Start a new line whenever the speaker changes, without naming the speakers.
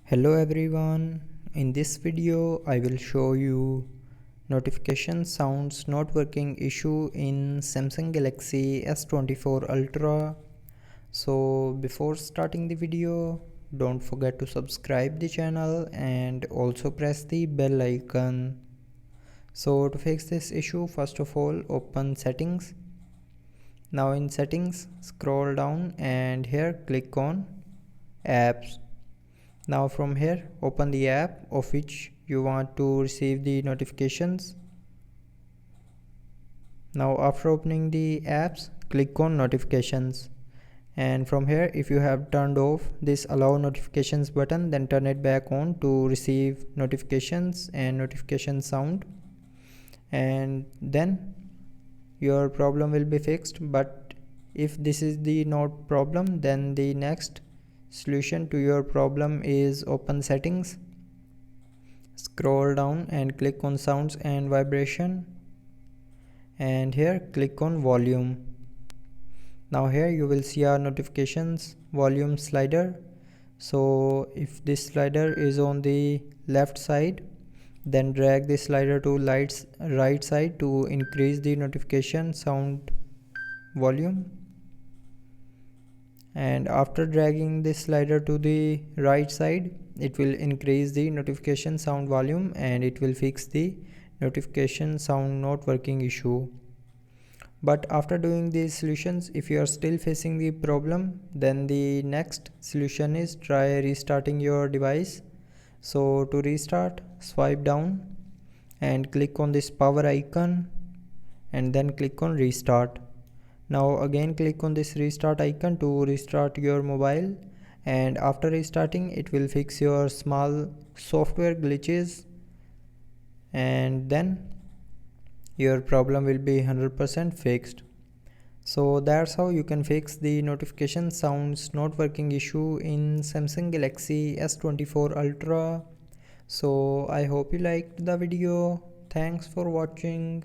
Hello everyone, in this video I will show you notification sounds not working issue in Samsung Galaxy S24 Ultra. So before starting the video, don't forget to subscribe the channel and also press the bell icon. So to fix this issue, first of all open settings. Now in settings, scroll down and here click on apps. Now from here open the app of which you want to receive the notifications. Now after opening the apps, click on notifications, and from here if you have turned off this allow notifications button, then turn it back on to receive notifications and notification sound, and then your problem will be fixed. But if this is the not problem, then the next solution to your problem is open settings, scroll down and click on sounds and vibration, and here click on volume. Now here you will see our notifications volume slider. So if this slider is on the left side, then drag the slider to right side to increase the notification sound volume, and after dragging this slider to the right side, it will increase the notification sound volume and it will fix the notification sound not working issue. But after doing these solutions, if you are still facing the problem, then the next solution is try restarting your device. So to restart, swipe down and click on this power icon and then click on restart. Now again click on this restart icon to restart your mobile, and after restarting it will fix your small software glitches, and then your problem will be 100% fixed. So that's how you can fix the notification sounds not working issue in Samsung Galaxy S24 Ultra. So I hope you liked the video. Thanks for watching.